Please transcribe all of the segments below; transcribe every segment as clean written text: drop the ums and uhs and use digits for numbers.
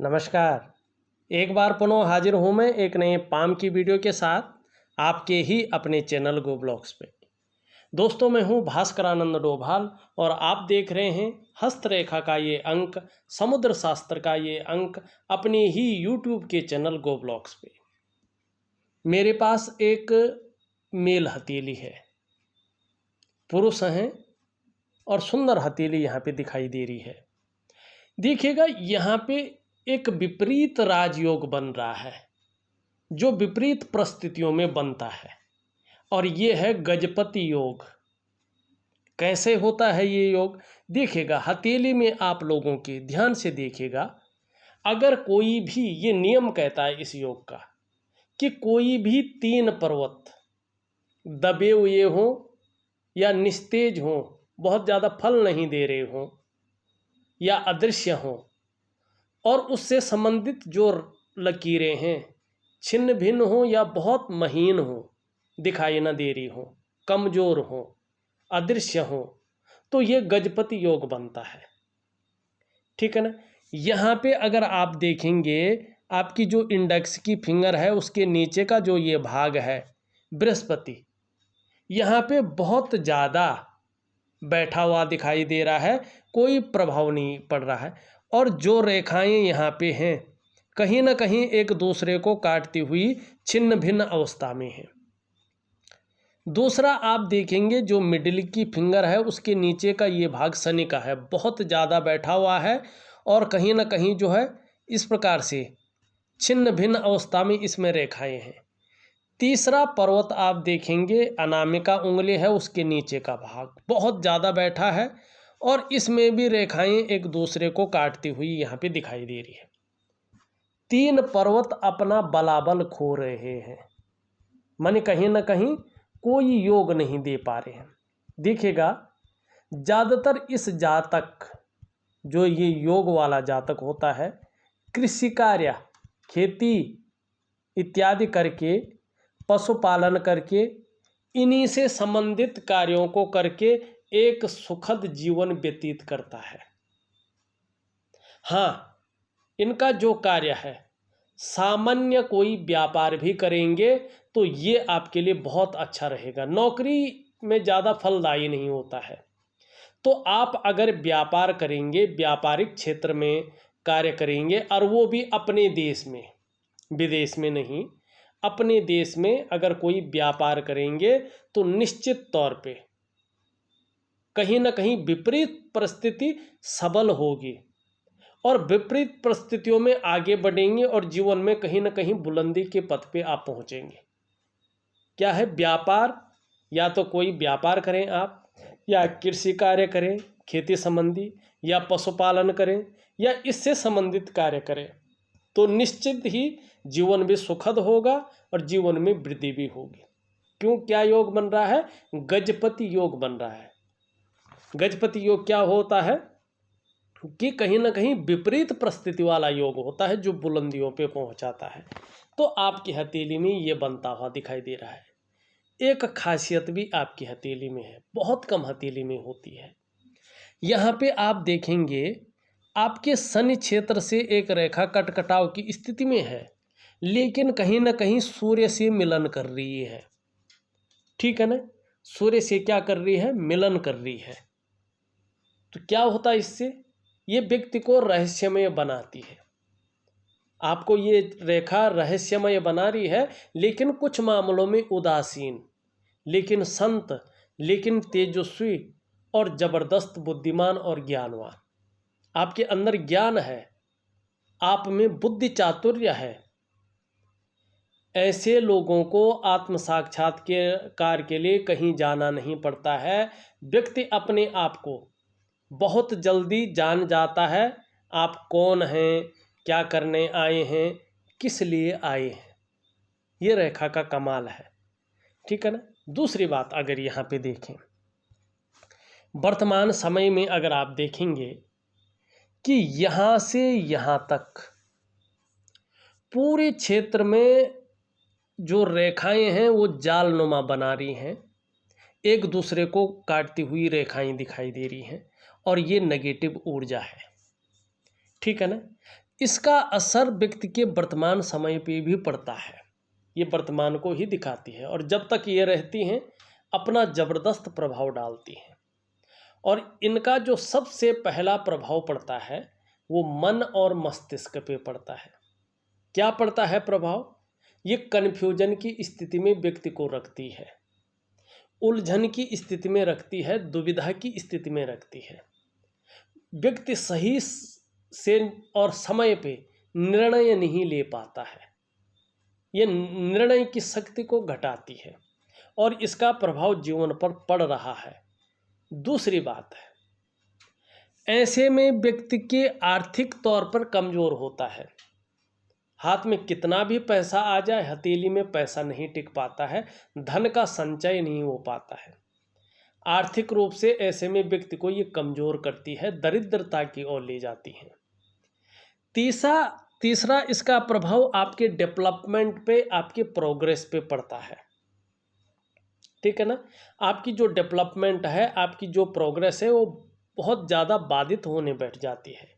नमस्कार। एक बार पुनः हाजिर हूँ मैं एक नए पाम की वीडियो के साथ आपके ही अपने चैनल गो ब्लॉग्स पे। दोस्तों, मैं हूँ भास्करानंद डोभाल और आप देख रहे हैं हस्तरेखा का ये अंक, समुद्र शास्त्र का ये अंक अपने ही यूट्यूब के चैनल गो ब्लॉग्स पे। मेरे पास एक मेल हथेली है, पुरुष हैं और सुंदर हथेली यहाँ पे दिखाई दे रही है। देखिएगा, यहाँ पे एक विपरीत राजयोग बन रहा है जो विपरीत परिस्थितियों में बनता है, और ये है गजपति योग। कैसे होता है ये योग? देखिएगा, हथेली में आप लोगों के ध्यान से देखिएगा, अगर कोई भी, ये नियम कहता है इस योग का कि कोई भी 3 पर्वत दबे हुए हों या निस्तेज हों, बहुत ज़्यादा फल नहीं दे रहे हों या अदृश्य हों, और उससे संबंधित जो लकीरें हैं छिन्न भिन्न हो या बहुत महीन हो, दिखाई न दे रही हो, कमज़ोर हो, अदृश्य हो, तो ये गजपति योग बनता है। ठीक है ना। यहाँ पे अगर आप देखेंगे, आपकी जो इंडेक्स की फिंगर है उसके नीचे का जो ये भाग है बृहस्पति, यहाँ पे बहुत ज़्यादा बैठा हुआ दिखाई दे रहा है, कोई प्रभाव नहीं पड़ रहा है, और जो रेखाएं यहाँ पे हैं कहीं ना कहीं एक दूसरे को काटती हुई छिन्न भिन्न अवस्था में है। दूसरा, आप देखेंगे जो मिडिल की फिंगर है उसके नीचे का ये भाग शनि का है, बहुत ज़्यादा बैठा हुआ है और कहीं ना कहीं जो है इस प्रकार से छिन्न भिन्न अवस्था में इसमें रेखाएं हैं। तीसरा पर्वत आप देखेंगे, अनामिका उंगली है उसके नीचे का भाग बहुत ज़्यादा बैठा है और इसमें भी रेखाएं एक दूसरे को काटती हुई यहाँ पे दिखाई दे रही है। 3 पर्वत अपना बलाबल खो रहे हैं, माने कहीं ना कहीं कोई योग नहीं दे पा रहे हैं। देखिएगा, ज़्यादातर इस जातक, जो ये योग वाला जातक होता है, कृषि कार्य, खेती इत्यादि करके, पशुपालन करके, इन्हीं से संबंधित कार्यों को करके एक सुखद जीवन व्यतीत करता है। हाँ, इनका जो कार्य है, सामान्य कोई व्यापार भी करेंगे तो ये आपके लिए बहुत अच्छा रहेगा। नौकरी में ज़्यादा फलदायी नहीं होता है, तो आप अगर व्यापार करेंगे, व्यापारिक क्षेत्र में कार्य करेंगे, और वो भी अपने देश में, विदेश में नहीं, अपने देश में अगर कोई व्यापार करेंगे तो निश्चित तौर पे कहीं ना कहीं विपरीत परिस्थिति सबल होगी और विपरीत परिस्थितियों में आगे बढ़ेंगे और जीवन में कहीं ना कहीं बुलंदी के पथ पे आप पहुंचेंगे। क्या है? व्यापार, या तो कोई व्यापार करें आप, या कृषि कार्य करें खेती संबंधी, या पशुपालन करें, या इससे संबंधित कार्य करें, तो निश्चित ही जीवन भी सुखद होगा और जीवन में वृद्धि भी होगी। क्यों? क्या योग बन रहा है? गजपति योग बन रहा है। गजपति योग क्या होता है कि कहीं ना कहीं विपरीत परिस्थिति वाला योग होता है जो बुलंदियों पे पहुंचाता है। तो आपकी हथेली में ये बनता हुआ दिखाई दे रहा है। एक खासियत भी आपकी हथेली में है, बहुत कम हथेली में होती है। यहाँ पे आप देखेंगे, आपके शनि क्षेत्र से एक रेखा कटकटाव की स्थिति में है, लेकिन कहीं ना कहीं सूर्य से मिलन कर रही है। ठीक है ना। सूर्य से क्या कर रही है? मिलन कर रही है। तो क्या होता है इससे? ये व्यक्ति को रहस्यमय बनाती है। आपको ये रेखा रहस्यमय बना रही है, लेकिन कुछ मामलों में उदासीन, लेकिन संत, लेकिन तेजस्वी और जबरदस्त बुद्धिमान और ज्ञानवान। आपके अंदर ज्ञान है, आप में बुद्धि चातुर्य है। ऐसे लोगों को आत्म साक्षात्कार के लिए कहीं जाना नहीं पड़ता है। व्यक्ति अपने आप को बहुत जल्दी जान जाता है, आप कौन हैं, क्या करने आए हैं, किस लिए आए हैं। ये रेखा का कमाल है। ठीक है ना। दूसरी बात, अगर यहाँ पे देखें, वर्तमान समय में अगर आप देखेंगे कि यहाँ से यहाँ तक पूरे क्षेत्र में जो रेखाएं हैं वो जालनुमा बना रही हैं, एक दूसरे को काटती हुई रेखाएं दिखाई दे रही हैं, और ये नेगेटिव ऊर्जा है। ठीक है ना। इसका असर व्यक्ति के वर्तमान समय पे भी पड़ता है। ये वर्तमान को ही दिखाती है और जब तक ये रहती हैं अपना ज़बरदस्त प्रभाव डालती हैं। और इनका जो सबसे पहला प्रभाव पड़ता है वो मन और मस्तिष्क पे पड़ता है। क्या पड़ता है प्रभाव? ये कन्फ्यूजन की स्थिति में व्यक्ति को रखती है, उलझन की स्थिति में रखती है, दुविधा की स्थिति में रखती है। व्यक्ति सही से और समय पे निर्णय नहीं ले पाता है। ये निर्णय की शक्ति को घटाती है और इसका प्रभाव जीवन पर पड़ रहा है। दूसरी बात है, ऐसे में व्यक्ति के आर्थिक तौर पर कमज़ोर होता है। हाथ में कितना भी पैसा आ जाए, हथेली में पैसा नहीं टिक पाता है, धन का संचय नहीं हो पाता है। आर्थिक रूप से ऐसे में व्यक्ति को ये कमज़ोर करती है, दरिद्रता की ओर ले जाती है। तीसरा इसका प्रभाव आपके डेवलपमेंट पे, आपके प्रोग्रेस पे पड़ता है। ठीक है ना? आपकी जो डेवलपमेंट है, आपकी जो प्रोग्रेस है वो बहुत ज़्यादा बाधित होने बैठ जाती है।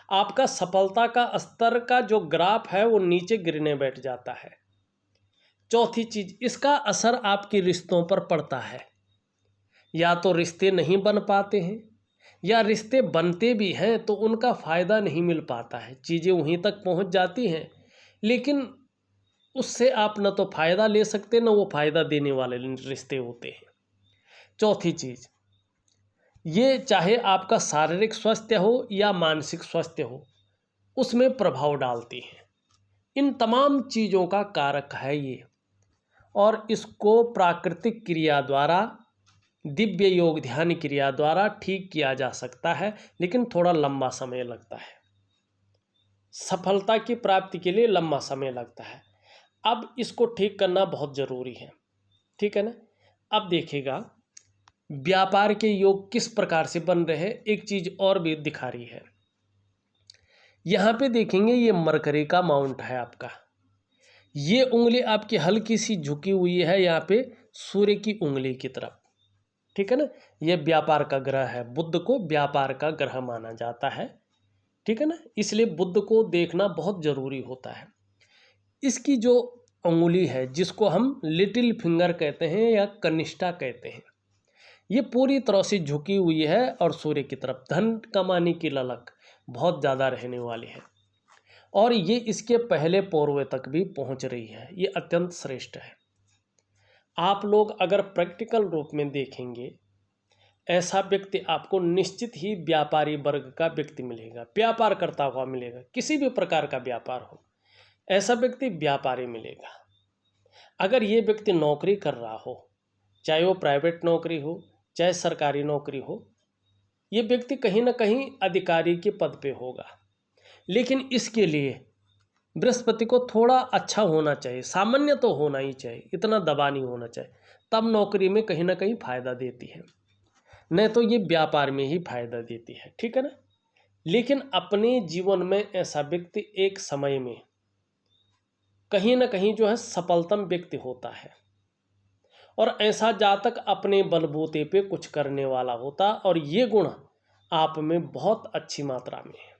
आपका सफलता का स्तर का जो ग्राफ है वो नीचे गिरने बैठ जाता है। चौथी चीज़, इसका असर आपके रिश्तों पर पड़ता है। या तो रिश्ते नहीं बन पाते हैं, या रिश्ते बनते भी हैं तो उनका फ़ायदा नहीं मिल पाता है। चीज़ें वहीं तक पहुंच जाती हैं लेकिन उससे आप न तो फ़ायदा ले सकते न वो फ़ायदा देने वाले रिश्ते होते हैं। चौथी चीज़, ये चाहे आपका शारीरिक स्वास्थ्य हो या मानसिक स्वास्थ्य हो, उसमें प्रभाव डालती है। इन तमाम चीज़ों का कारक है ये, और इसको प्राकृतिक क्रिया द्वारा, दिव्य योग ध्यान क्रिया द्वारा ठीक किया जा सकता है, लेकिन थोड़ा लंबा समय लगता है। सफलता की प्राप्ति के लिए लंबा समय लगता है। अब इसको ठीक करना बहुत ज़रूरी है। ठीक है ना? अब देखिएगा व्यापार के योग किस प्रकार से बन रहे हैं, एक चीज़ और भी दिखा रही है। यहाँ पे देखेंगे ये मरकरी का माउंट है आपका, ये उंगली आपकी हल्की सी झुकी हुई है यहाँ पे सूर्य की उंगली की तरफ। ठीक है ना? ये व्यापार का ग्रह है, बुध को व्यापार का ग्रह माना जाता है। ठीक है ना? इसलिए बुध को देखना बहुत ज़रूरी होता है। इसकी जो उंगली है जिसको हम लिटिल फिंगर कहते हैं या कनिष्ठा कहते हैं, ये पूरी तरह से झुकी हुई है और सूर्य की तरफ धन कमाने की ललक बहुत ज़्यादा रहने वाली है, और ये इसके पहले पोरवे तक भी पहुंच रही है। ये अत्यंत श्रेष्ठ है। आप लोग अगर प्रैक्टिकल रूप में देखेंगे, ऐसा व्यक्ति आपको निश्चित ही व्यापारी वर्ग का व्यक्ति मिलेगा, व्यापार करता हुआ मिलेगा। किसी भी प्रकार का व्यापार हो, ऐसा व्यक्ति व्यापारी मिलेगा। अगर ये व्यक्ति नौकरी कर रहा हो, चाहे वो प्राइवेट नौकरी हो चाहे सरकारी नौकरी हो, ये व्यक्ति कहीं ना कहीं अधिकारी के पद पे होगा। लेकिन इसके लिए बृहस्पति को थोड़ा अच्छा होना चाहिए, सामान्य तो होना ही चाहिए, इतना दबा नहीं होना चाहिए, तब नौकरी में कहीं ना कहीं फ़ायदा देती है, नहीं तो ये व्यापार में ही फायदा देती है। ठीक है ना? लेकिन अपने जीवन में ऐसा व्यक्ति एक समय में कहीं ना कहीं जो है सफलतम व्यक्ति होता है, और ऐसा जातक अपने बलबूते पे कुछ करने वाला होता, और ये गुण आप में बहुत अच्छी मात्रा में है।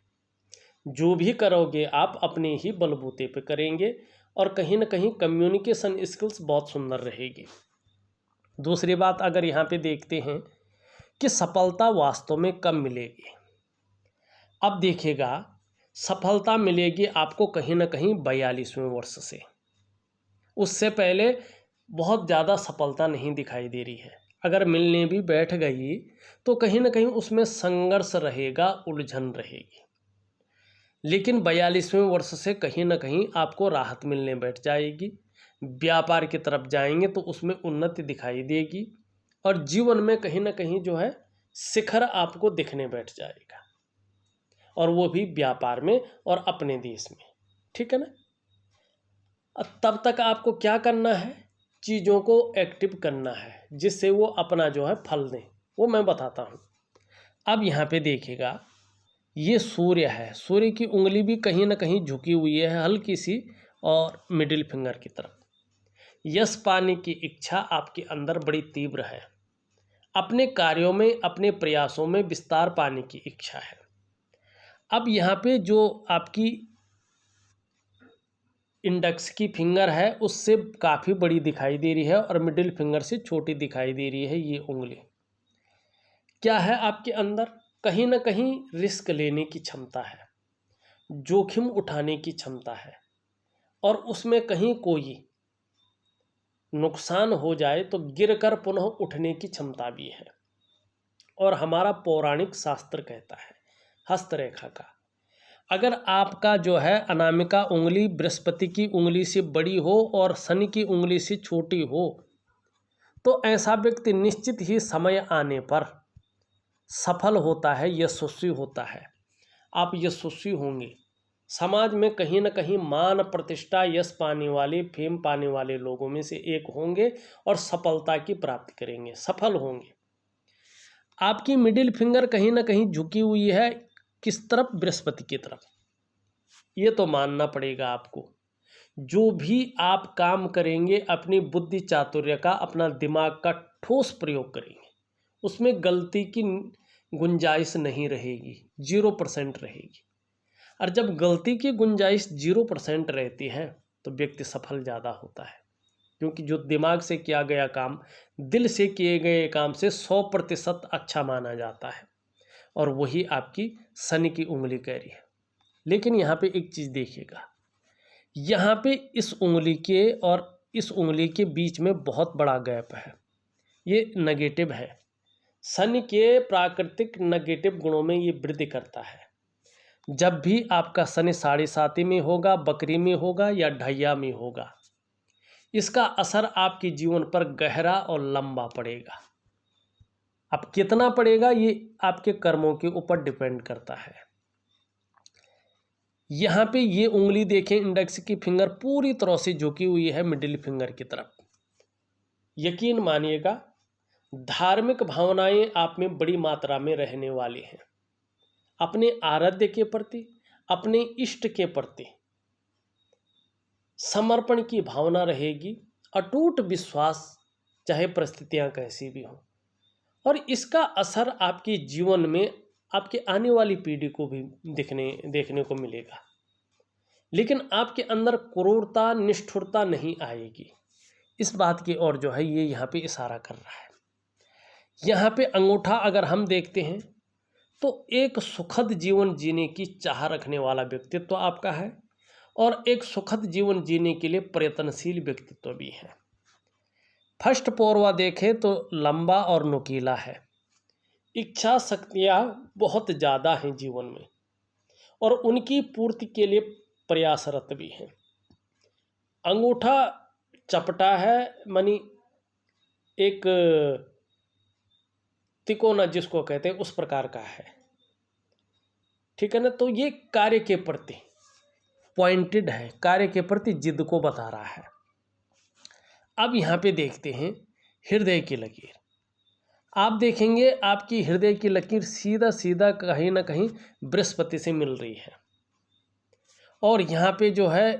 जो भी करोगे आप अपने ही बलबूते पे करेंगे, और कहीं ना कहीं कम्युनिकेशन स्किल्स बहुत सुंदर रहेगी। दूसरी बात अगर यहाँ पे देखते हैं कि सफलता वास्तव में कब मिलेगी। अब देखिएगा, सफलता मिलेगी आपको कहीं ना कहीं 42वें वर्ष से, उससे पहले बहुत ज़्यादा सफलता नहीं दिखाई दे रही है। अगर मिलने भी बैठ गई तो कहीं ना कहीं उसमें संघर्ष रहेगा, उलझन रहेगी। लेकिन 42वें वर्ष से कहीं ना कहीं आपको राहत मिलने बैठ जाएगी। व्यापार की तरफ जाएंगे तो उसमें उन्नति दिखाई देगी, और जीवन में कहीं ना कहीं जो है शिखर आपको दिखने बैठ जाएगा, और वो भी व्यापार में और अपने देश में। ठीक है ना? तब तक आपको क्या करना है, चीज़ों को एक्टिव करना है जिससे वो अपना जो है फल दें, वो मैं बताता हूँ। अब यहाँ पे देखिएगा, ये सूर्य है, सूर्य की उंगली भी कहीं ना कहीं झुकी हुई है हल्की सी, और मिडिल फिंगर की तरफ। यश पाने की इच्छा आपके अंदर बड़ी तीव्र है, अपने कार्यों में अपने प्रयासों में विस्तार पाने की इच्छा है। अब यहाँ पे जो आपकी इंडेक्स की फिंगर है उससे काफ़ी बड़ी दिखाई दे रही है और मिडिल फिंगर से छोटी दिखाई दे रही है ये उंगली। क्या है आपके अंदर? कहीं ना कहीं रिस्क लेने की क्षमता है, जोखिम उठाने की क्षमता है, और उसमें कहीं कोई नुकसान हो जाए तो गिरकर पुनः उठने की क्षमता भी है। और हमारा पौराणिक शास्त्र कहता है हस्तरेखा का, अगर आपका जो है अनामिका उंगली बृहस्पति की उंगली से बड़ी हो और शनि की उंगली से छोटी हो तो ऐसा व्यक्ति निश्चित ही समय आने पर सफल होता है, यशस्वी होता है। आप यशस्वी होंगे, समाज में कहीं ना कहीं मान प्रतिष्ठा यश पाने वाले फेम पाने वाले लोगों में से एक होंगे और सफलता की प्राप्ति करेंगे, सफल होंगे। आपकी मिडिल फिंगर कहीं ना कहीं झुकी हुई है, किस तरफ? बृहस्पति की तरफ। ये तो मानना पड़ेगा आपको। जो भी आप काम करेंगे अपनी बुद्धि चातुर्य का, अपना दिमाग का ठोस प्रयोग करेंगे, उसमें गलती की गुंजाइश नहीं रहेगी, 0% रहेगी। और जब गलती की गुंजाइश 0% रहती है तो व्यक्ति सफल ज़्यादा होता है, क्योंकि जो दिमाग से किया गया काम दिल से किए गए काम से 100% अच्छा माना जाता है। और वही आपकी शनि की उंगली कह रही है। लेकिन यहाँ पे एक चीज़ देखिएगा, यहाँ पे इस उंगली के और इस उंगली के बीच में बहुत बड़ा गैप है, ये नेगेटिव है। शनि के प्राकृतिक नेगेटिव गुणों में ये वृद्धि करता है। जब भी आपका शनि 7.5 में होगा, बकरी में होगा या ढैया में होगा, इसका असर आपके जीवन पर गहरा और लंबा पड़ेगा। अब कितना पड़ेगा ये आपके कर्मों के ऊपर डिपेंड करता है। यहाँ पे ये उंगली देखें, इंडेक्स की फिंगर पूरी तरह से झुकी हुई है मिडिल फिंगर की तरफ। यकीन मानिएगा, धार्मिक भावनाएं आप में बड़ी मात्रा में रहने वाली हैं। अपने आराध्य के प्रति, अपने इष्ट के प्रति समर्पण की भावना रहेगी, अटूट विश्वास, चाहे परिस्थितियां कैसी भी हों। और इसका असर आपके जीवन में आपके आने वाली पीढ़ी को भी देखने को मिलेगा। लेकिन आपके अंदर क्रूरता, निष्ठुरता नहीं आएगी। इस बात की ओर जो है ये यहाँ पे इशारा कर रहा है। यहाँ पे अंगूठा अगर हम देखते हैं तो एक सुखद जीवन जीने की चाह रखने वाला व्यक्तित्व आपका है और एक सुखद जीवन जीने के लिए प्रयत्नशील व्यक्तित्व भी है। फर्स्ट पौरवा देखें तो लंबा और नुकीला है। इच्छा शक्तियाँ बहुत ज़्यादा हैं जीवन में और उनकी पूर्ति के लिए प्रयासरत भी हैं। अंगूठा चपटा है, मानी एक तिकोना जिसको कहते हैं उस प्रकार का है, ठीक है ना। तो ये कार्य के प्रति पॉइंटेड है, कार्य के प्रति जिद को बता रहा है। अब यहाँ पे देखते हैं हृदय की लकीर। आप देखेंगे आपकी हृदय की लकीर सीधा सीधा कहीं ना कहीं बृहस्पति से मिल रही है और यहाँ पे जो है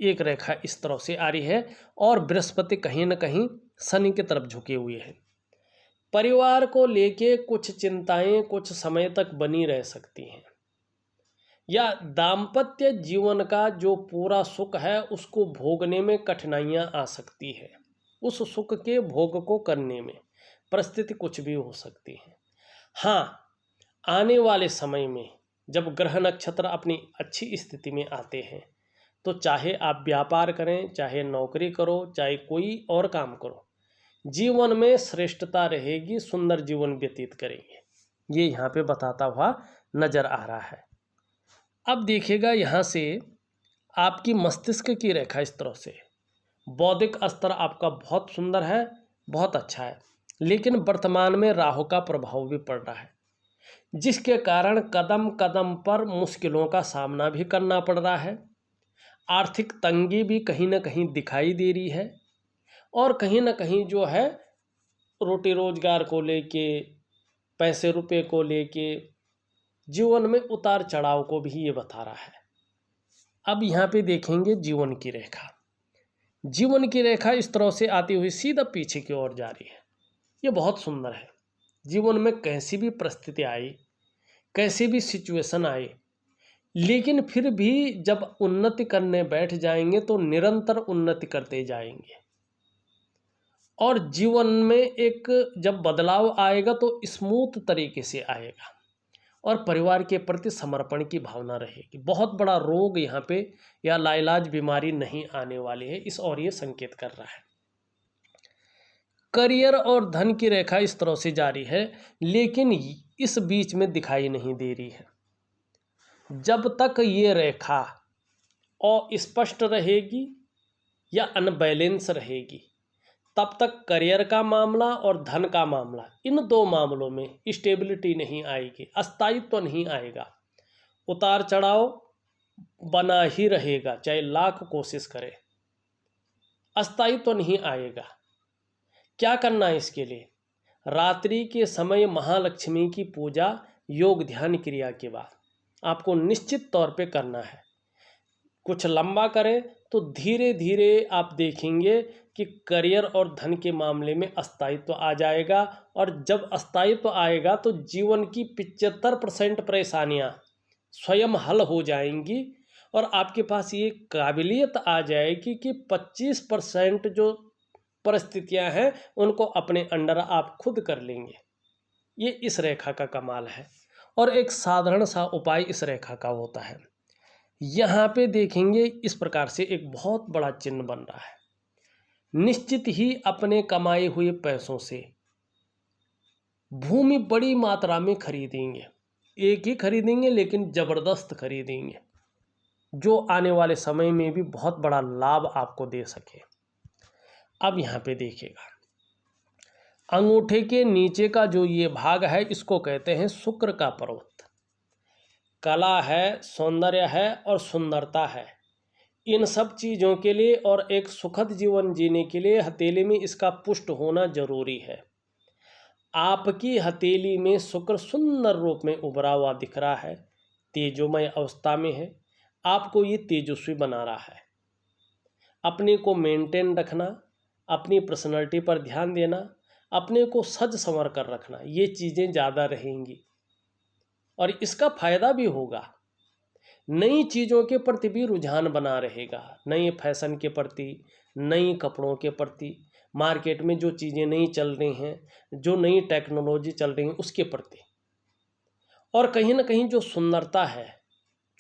एक रेखा इस तरह से आ रही है और बृहस्पति कहीं ना कहीं शनि की तरफ झुके हुए हैं। परिवार को लेके कुछ चिंताएं कुछ समय तक बनी रह सकती हैं, या दाम्पत्य जीवन का जो पूरा सुख है उसको भोगने में कठिनाइयां आ सकती है। उस सुख के भोग को करने में परिस्थिति कुछ भी हो सकती है। हाँ, आने वाले समय में जब ग्रह नक्षत्र अपनी अच्छी स्थिति में आते हैं तो चाहे आप व्यापार करें, चाहे नौकरी करो, चाहे कोई और काम करो, जीवन में श्रेष्ठता रहेगी, सुंदर जीवन व्यतीत करेंगे, ये यहाँ पे बताता हुआ नजर आ रहा है। अब देखिएगा यहाँ से आपकी मस्तिष्क की रेखा इस तरह से, बौद्धिक स्तर आपका बहुत सुंदर है, बहुत अच्छा है, लेकिन वर्तमान में राहु का प्रभाव भी पड़ रहा है, जिसके कारण कदम कदम पर मुश्किलों का सामना भी करना पड़ रहा है। आर्थिक तंगी भी कहीं ना कहीं दिखाई दे रही है और कहीं ना कहीं जो है रोटी रोजगार को लेके, पैसे रुपए को लेके जीवन में उतार चढ़ाव को भी ये बता रहा है। अब यहाँ पे देखेंगे जीवन की रेखा। जीवन की रेखा इस तरह से आती हुई सीधा पीछे की ओर जा रही है। ये बहुत सुंदर है। जीवन में कैसी भी परिस्थिति आई, कैसे भी सिचुएशन आए, लेकिन फिर भी जब उन्नति करने बैठ जाएंगे तो निरंतर उन्नति करते जाएंगे। और जीवन में एक जब बदलाव आएगा तो स्मूथ तरीके से आएगा और परिवार के प्रति समर्पण की भावना रहेगी। बहुत बड़ा रोग यहाँ पे या लाइलाज बीमारी नहीं आने वाली है, इस और ये संकेत कर रहा है। करियर और धन की रेखा इस तरह से जारी है, लेकिन इस बीच में दिखाई नहीं दे रही है। जब तक ये रेखा अस्पष्ट रहेगी या अनबैलेंस रहेगी, तब तक करियर का मामला और धन का मामला, इन दो मामलों में स्टेबिलिटी नहीं आएगी, अस्थायित्व तो नहीं आएगा। उतार चढ़ाव बना ही रहेगा, चाहे लाख कोशिश करे, अस्थायित्व तो नहीं आएगा। क्या करना है इसके लिए? रात्रि के समय महालक्ष्मी की पूजा योग ध्यान क्रिया के बाद आपको निश्चित तौर पे करना है। कुछ लंबा करें तो धीरे धीरे आप देखेंगे कि करियर और धन के मामले में अस्थायित्व आ जाएगा। और जब अस्थायित्व आएगा तो जीवन की 75% परेशानियां स्वयं हल हो जाएंगी और आपके पास ये काबिलियत आ जाएगी कि 25% जो परिस्थितियां हैं उनको अपने अंडर आप खुद कर लेंगे। ये इस रेखा का कमाल है। और एक साधारण सा उपाय इस रेखा का होता है। यहाँ पे देखेंगे इस प्रकार से एक बहुत बड़ा चिन्ह बन रहा है। निश्चित ही अपने कमाए हुए पैसों से भूमि बड़ी मात्रा में खरीदेंगे, एक ही खरीदेंगे लेकिन ज़बरदस्त खरीदेंगे, जो आने वाले समय में भी बहुत बड़ा लाभ आपको दे सके। अब यहाँ पे देखिएगा, अंगूठे के नीचे का जो ये भाग है इसको कहते हैं शुक्र का पर्वत। कला है, सौंदर्य है और सुंदरता है, इन सब चीज़ों के लिए और एक सुखद जीवन जीने के लिए हथेली में इसका पुष्ट होना जरूरी है। आपकी हथेली में शुक्र सुंदर रूप में उभरा हुआ दिख रहा है, तेजोमय अवस्था में है, आपको ये तेजस्वी बना रहा है। अपने को मेंटेन रखना, अपनी पर्सनैलिटी पर ध्यान देना, अपने को सज संवर कर रखना, ये चीज़ें ज़्यादा रहेंगी और इसका फायदा भी होगा। नई चीज़ों के प्रति भी रुझान बना रहेगा, नए फैशन के प्रति, नई कपड़ों के प्रति, मार्केट में जो चीज़ें नई चल रही हैं, जो नई टेक्नोलॉजी चल रही है उसके प्रति। और कहीं ना कहीं जो सुंदरता है,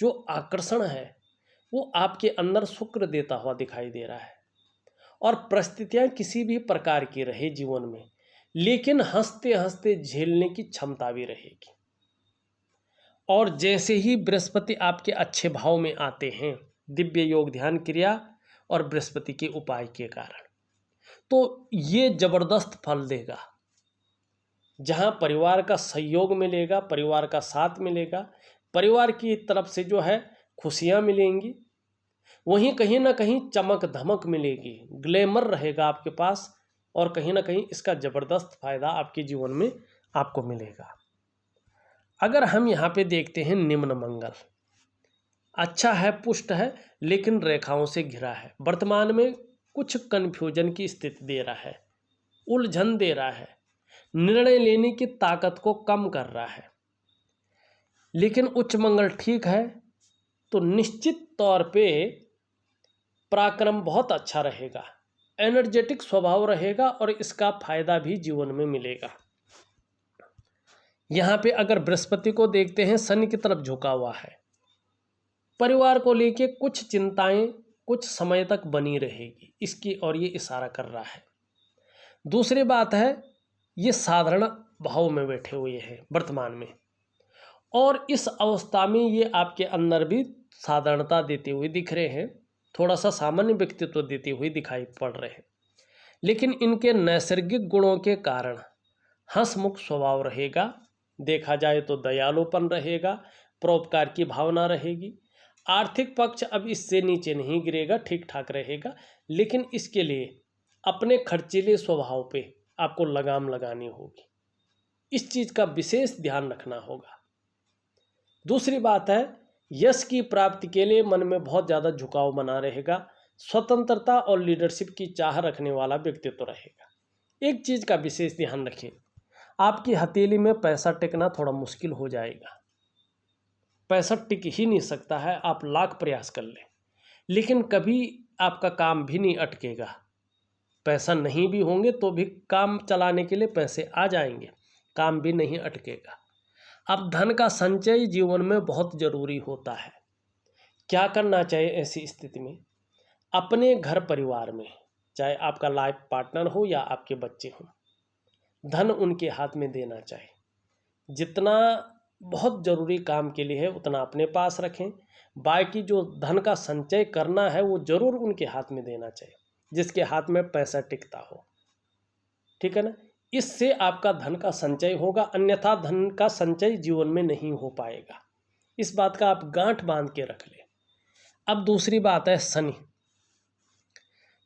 जो आकर्षण है, वो आपके अंदर शुक्र देता हुआ दिखाई दे रहा है। और परिस्थितियाँ किसी भी प्रकार की रहे जीवन में, लेकिन हंसते हंसते झेलने की क्षमता भी रहेगी। और जैसे ही बृहस्पति आपके अच्छे भाव में आते हैं दिव्य योग ध्यान क्रिया और बृहस्पति के उपाय के कारण, तो ये जबरदस्त फल देगा। जहां परिवार का सहयोग मिलेगा, परिवार का साथ मिलेगा, परिवार की तरफ से जो है खुशियां मिलेंगी, वहीं कहीं ना कहीं चमक धमक मिलेगी, ग्लैमर रहेगा आपके पास और कहीं ना कहीं इसका ज़बरदस्त फायदा आपके जीवन में आपको मिलेगा। अगर हम यहाँ पे देखते हैं निम्न मंगल अच्छा है, पुष्ट है, लेकिन रेखाओं से घिरा है। वर्तमान में कुछ कन्फ्यूजन की स्थिति दे रहा है, उलझन दे रहा है, निर्णय लेने की ताकत को कम कर रहा है। लेकिन उच्च मंगल ठीक है तो निश्चित तौर पे पराक्रम बहुत अच्छा रहेगा, एनर्जेटिक स्वभाव रहेगा और इसका फायदा भी जीवन में मिलेगा। यहाँ पे अगर बृहस्पति को देखते हैं, शनि की तरफ झुका हुआ है, परिवार को लेके कुछ चिंताएं कुछ समय तक बनी रहेगी, इसकी और ये इशारा कर रहा है। दूसरी बात है, ये साधारण भाव में बैठे हुए हैं वर्तमान में, और इस अवस्था में ये आपके अंदर भी साधारणता देते हुए दिख रहे हैं, थोड़ा सा सामान्य व्यक्तित्व देते हुए दिखाई पड़ रहे हैं। लेकिन इनके नैसर्गिक गुणों के कारण हंसमुख स्वभाव रहेगा, देखा जाए तो दयालुपन रहेगा, परोपकार की भावना रहेगी। आर्थिक पक्ष अब इससे नीचे नहीं गिरेगा, ठीक ठाक रहेगा, लेकिन इसके लिए अपने खर्चीले स्वभाव पे आपको लगाम लगानी होगी, इस चीज़ का विशेष ध्यान रखना होगा। दूसरी बात है, यश की प्राप्ति के लिए मन में बहुत ज़्यादा झुकाव बना रहेगा, स्वतंत्रता और लीडरशिप की चाह रखने वाला व्यक्तित्व रहेगा। एक चीज़ का विशेष ध्यान रखें, आपकी हथेली में पैसा टिकना थोड़ा मुश्किल हो जाएगा, पैसा टिक ही नहीं सकता है, आप लाख प्रयास कर लें, लेकिन कभी आपका काम भी नहीं अटकेगा। पैसा नहीं भी होंगे तो भी काम चलाने के लिए पैसे आ जाएंगे, काम भी नहीं अटकेगा। अब धन का संचय जीवन में बहुत ज़रूरी होता है। क्या करना चाहिए ऐसी स्थिति में? अपने घर परिवार में, चाहे आपका लाइफ पार्टनर हो या आपके बच्चे हों, धन उनके हाथ में देना चाहिए। जितना बहुत ज़रूरी काम के लिए है उतना अपने पास रखें, बाकी जो धन का संचय करना है वो ज़रूर उनके हाथ में देना चाहिए, जिसके हाथ में पैसा टिकता हो। ठीक है ना? इससे आपका धन का संचय होगा, अन्यथा धन का संचय जीवन में नहीं हो पाएगा। इस बात का आप गांठ बांध के रख लें। अब दूसरी बात है शनि।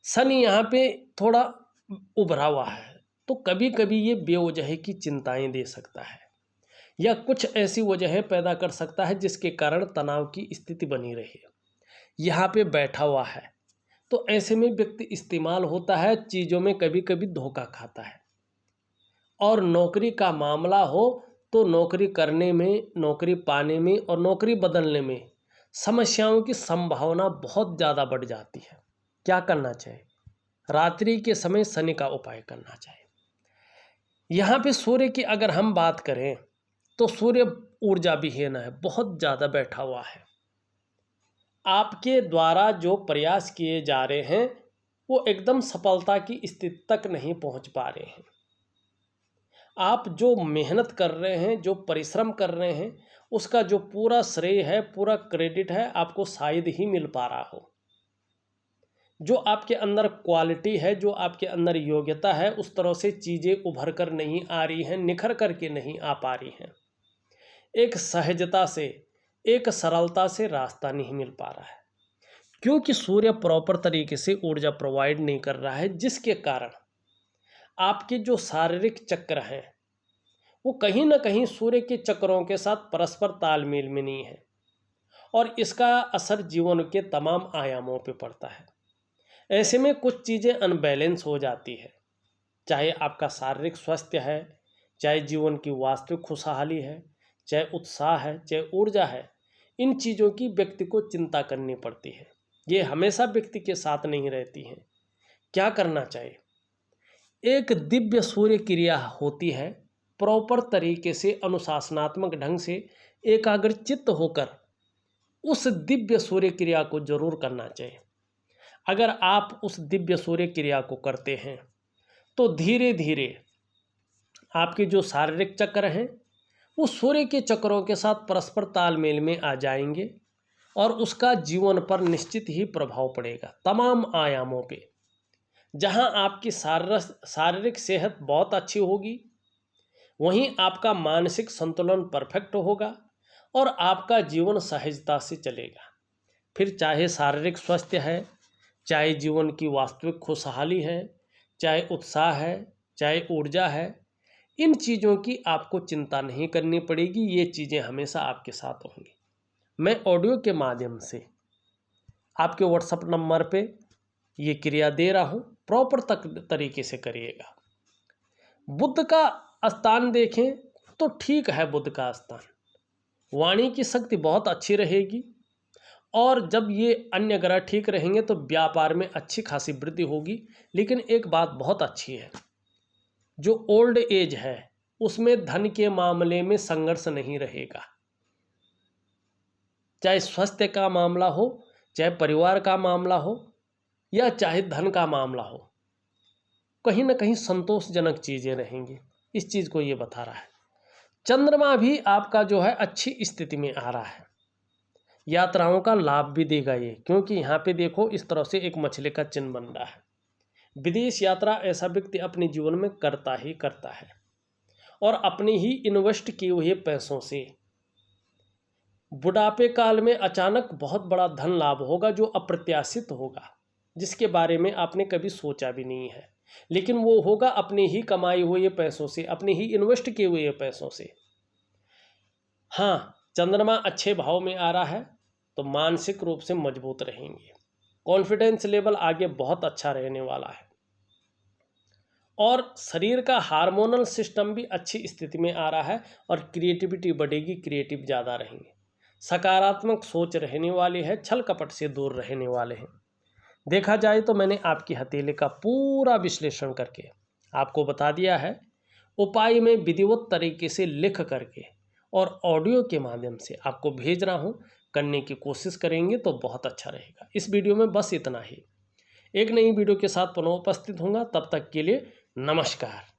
शनि यहाँ पे थोड़ा उभरा हुआ है, तो कभी कभी ये बेवजह की चिंताएं दे सकता है या कुछ ऐसी वजहें पैदा कर सकता है जिसके कारण तनाव की स्थिति बनी रहे। यहाँ पे बैठा हुआ है, तो ऐसे में व्यक्ति इस्तेमाल होता है, चीज़ों में कभी कभी धोखा खाता है। और नौकरी का मामला हो तो नौकरी करने में, नौकरी पाने में और नौकरी बदलने में समस्याओं की संभावना बहुत ज़्यादा बढ़ जाती है। क्या करना चाहिए? रात्रि के समय शनि का उपाय करना चाहिए। यहाँ पे सूर्य की अगर हम बात करें तो सूर्य ऊर्जा विहीन है, बहुत ज़्यादा बैठा हुआ है। आपके द्वारा जो प्रयास किए जा रहे हैं वो एकदम सफलता की स्थिति तक नहीं पहुंच पा रहे हैं। आप जो मेहनत कर रहे हैं, जो परिश्रम कर रहे हैं, उसका जो पूरा श्रेय है, पूरा क्रेडिट है, आपको शायद ही मिल पा रहा हो। जो आपके अंदर क्वालिटी है, जो आपके अंदर योग्यता है, उस तरह से चीज़ें उभर कर नहीं आ रही हैं, निखर कर के नहीं आ पा रही हैं। एक सहजता से, एक सरलता से रास्ता नहीं मिल पा रहा है, क्योंकि सूर्य प्रॉपर तरीके से ऊर्जा प्रोवाइड नहीं कर रहा है, जिसके कारण आपके जो शारीरिक चक्र हैं वो कहीं ना कहीं सूर्य के चक्रों के साथ परस्पर तालमेल में नहीं है, और इसका असर जीवन के तमाम आयामों पे पड़ता है। ऐसे में कुछ चीज़ें अनबैलेंस हो जाती है, चाहे आपका शारीरिक स्वास्थ्य है, चाहे जीवन की वास्तविक खुशहाली है, चाहे उत्साह है, चाहे ऊर्जा है। इन चीज़ों की व्यक्ति को चिंता करनी पड़ती है, ये हमेशा व्यक्ति के साथ नहीं रहती हैं। क्या करना चाहिए? एक दिव्य सूर्य क्रिया होती है, प्रॉपर तरीके से अनुशासनात्मक ढंग से एकाग्रचित्त होकर उस दिव्य सूर्य क्रिया को जरूर करना चाहिए। अगर आप उस दिव्य सूर्य क्रिया को करते हैं तो धीरे धीरे आपके जो शारीरिक चक्र हैं वो सूर्य के चक्रों के साथ परस्पर तालमेल में आ जाएंगे, और उसका जीवन पर निश्चित ही प्रभाव पड़ेगा तमाम आयामों पे। जहां आपकी शारीरिक सेहत बहुत अच्छी होगी, वहीं आपका मानसिक संतुलन परफेक्ट होगा और आपका जीवन सहजता से चलेगा। फिर चाहे शारीरिक स्वास्थ्य है, चाहे जीवन की वास्तविक खुशहाली है, चाहे उत्साह है, चाहे ऊर्जा है, इन चीज़ों की आपको चिंता नहीं करनी पड़ेगी। ये चीज़ें हमेशा आपके साथ होंगी। मैं ऑडियो के माध्यम से आपके व्हाट्सएप नंबर पे ये क्रिया दे रहा हूँ, प्रॉपर तरीके से करिएगा। बुध का स्थान देखें तो ठीक है, बुध का स्थान वाणी की शक्ति बहुत अच्छी रहेगी, और जब ये अन्य ग्रह ठीक रहेंगे तो व्यापार में अच्छी खासी वृद्धि होगी। लेकिन एक बात बहुत अच्छी है, जो ओल्ड एज है उसमें धन के मामले में संघर्ष नहीं रहेगा। चाहे स्वास्थ्य का मामला हो, चाहे परिवार का मामला हो, या चाहे धन का मामला हो, कहीं ना कहीं संतोषजनक चीज़ें रहेंगी। इस चीज़ को ये बता रहा है। चंद्रमा भी आपका जो है अच्छी स्थिति में आ रहा है, यात्राओं का लाभ भी देगा ये, क्योंकि यहाँ पे देखो इस तरह से एक मछली का चिन्ह बन रहा है। विदेश यात्रा ऐसा व्यक्ति अपने जीवन में करता ही करता है, और अपने ही इन्वेस्ट किए हुए पैसों से बुढ़ापे काल में अचानक बहुत बड़ा धन लाभ होगा, जो अप्रत्याशित होगा, जिसके बारे में आपने कभी सोचा भी नहीं है, लेकिन वो होगा अपने ही कमाए हुए पैसों से, अपने ही इन्वेस्ट किए हुए पैसों से। हाँ, चंद्रमा अच्छे भाव में आ रहा है तो मानसिक रूप से मजबूत रहेंगे, कॉन्फिडेंस लेवल आगे बहुत अच्छा रहने वाला है, और शरीर का हार्मोनल सिस्टम भी अच्छी स्थिति में आ रहा है, और क्रिएटिविटी बढ़ेगी, क्रिएटिव ज़्यादा रहेंगे। सकारात्मक सोच रहने वाली है, छल कपट से दूर रहने वाले हैं। देखा जाए तो मैंने आपकी हथेली का पूरा विश्लेषण करके आपको बता दिया है। उपाय में विधिवत तरीके से लिख करके और ऑडियो के माध्यम से आपको भेज रहा हूँ। करने की कोशिश करेंगे तो बहुत अच्छा रहेगा। इस वीडियो में बस इतना ही। एक नई वीडियो के साथ पुनः उपस्थित होऊंगा। तब तक के लिए नमस्कार।